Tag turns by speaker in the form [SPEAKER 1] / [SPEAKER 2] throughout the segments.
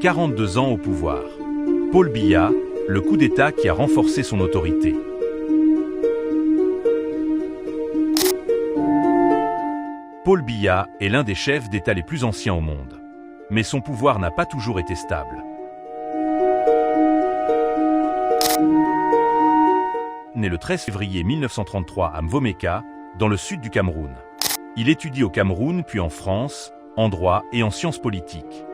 [SPEAKER 1] 42 ans au pouvoir. Paul Biya, le coup d'État qui a renforcé son autorité. Paul Biya est l'un des chefs d'État les plus anciens au monde. Mais son pouvoir n'a pas toujours été stable. Né le 13 février 1933 à Mvomeka, dans le sud du Cameroun. Il étudie au Cameroun puis en France, en droit et en sciences politiques.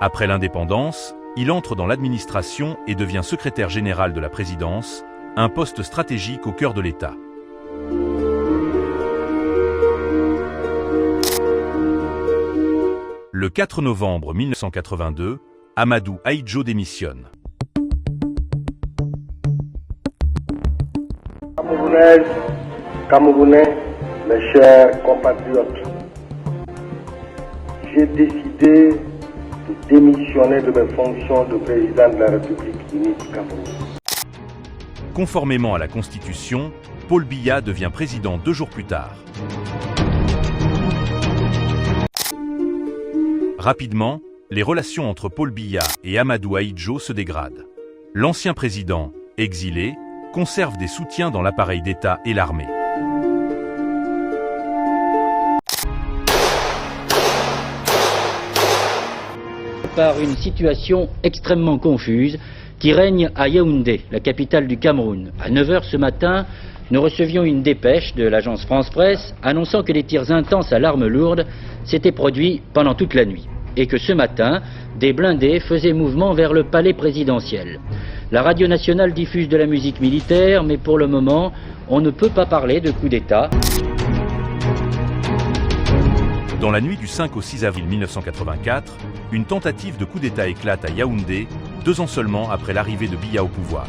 [SPEAKER 1] Après l'indépendance, il entre dans l'administration et devient secrétaire général de la présidence, un poste stratégique au cœur de l'État. Le 4 novembre 1982, Amadou Ahidjo démissionne.
[SPEAKER 2] Camerounaises, Camerounais, mes chers compatriotes, j'ai décidé de démissionner de mes fonctions de président de la République unie du Cameroun.
[SPEAKER 1] Conformément à la Constitution, Paul Biya devient président 2 jours plus tard. Rapidement, les relations entre Paul Biya et Amadou Ahidjo se dégradent. L'ancien président, exilé, conserve des soutiens dans l'appareil d'État et l'armée.
[SPEAKER 3] Par une situation extrêmement confuse qui règne à Yaoundé, la capitale du Cameroun. À 9 h ce matin, nous recevions une dépêche de l'agence France Presse annonçant que des tirs intenses à l'arme lourde s'étaient produits pendant toute la nuit et que ce matin, des blindés faisaient mouvement vers le palais présidentiel. La radio nationale diffuse de la musique militaire, mais pour le moment, on ne peut pas parler de coup d'État.
[SPEAKER 1] Dans la nuit du 5 au 6 avril 1984, une tentative de coup d'État éclate à Yaoundé, 2 ans seulement après l'arrivée de Biya au pouvoir.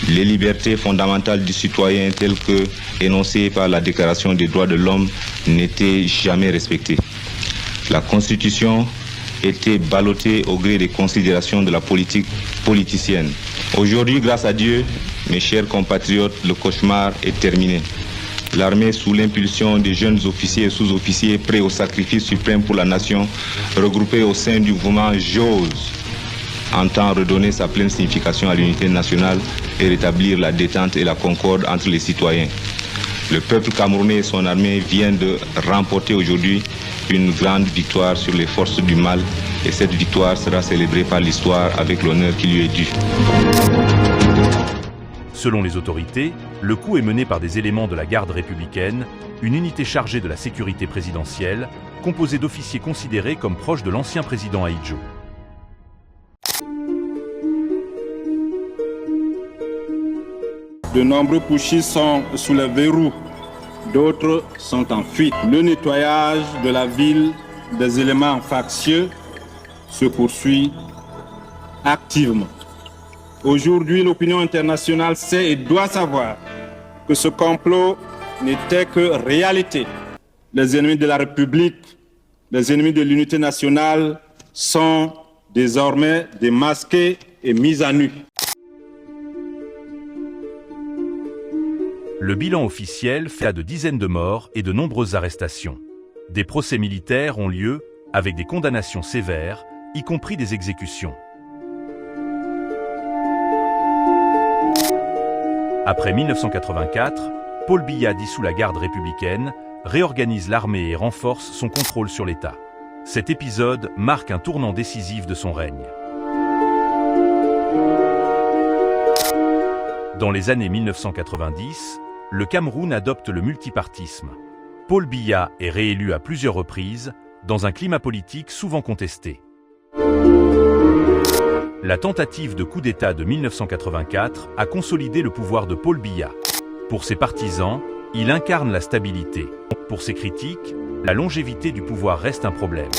[SPEAKER 4] Les libertés fondamentales du citoyen telles que énoncées par la Déclaration des droits de l'homme n'étaient jamais respectées. La Constitution était ballottée au gré des considérations de la politique politicienne. Aujourd'hui, grâce à Dieu, mes chers compatriotes, le cauchemar est terminé. L'armée, sous l'impulsion des jeunes officiers et sous-officiers prêts au sacrifice suprême pour la nation, regroupés au sein du mouvement JOSE, entend redonner sa pleine signification à l'unité nationale et rétablir la détente et la concorde entre les citoyens. Le peuple camerounais et son armée viennent de remporter aujourd'hui une grande victoire sur les forces du mal et cette victoire sera célébrée par l'histoire avec l'honneur qui lui est dû.
[SPEAKER 1] Selon les autorités, le coup est mené par des éléments de la garde républicaine, une unité chargée de la sécurité présidentielle, composée d'officiers considérés comme proches de l'ancien président Ahidjo.
[SPEAKER 5] De nombreux putschistes sont sous le verrou, d'autres sont en fuite. Le nettoyage de la ville des éléments factieux se poursuit activement. Aujourd'hui, l'opinion internationale sait et doit savoir que ce complot n'était que réalité. Les ennemis de la République, les ennemis de l'unité nationale sont désormais démasqués et mis à nu.
[SPEAKER 1] Le bilan officiel fait de dizaines de morts et de nombreuses arrestations. Des procès militaires ont lieu avec des condamnations sévères, y compris des exécutions. Après 1984, Paul Biya dissout la garde républicaine, réorganise l'armée et renforce son contrôle sur l'État. Cet épisode marque un tournant décisif de son règne. Dans les années 1990, le Cameroun adopte le multipartisme. Paul Biya est réélu à plusieurs reprises, dans un climat politique souvent contesté. La tentative de coup d'État de 1984 a consolidé le pouvoir de Paul Biya. Pour ses partisans, il incarne la stabilité. Pour ses critiques, la longévité du pouvoir reste un problème.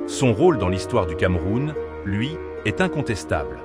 [SPEAKER 1] Son rôle dans l'histoire du Cameroun, lui, est incontestable.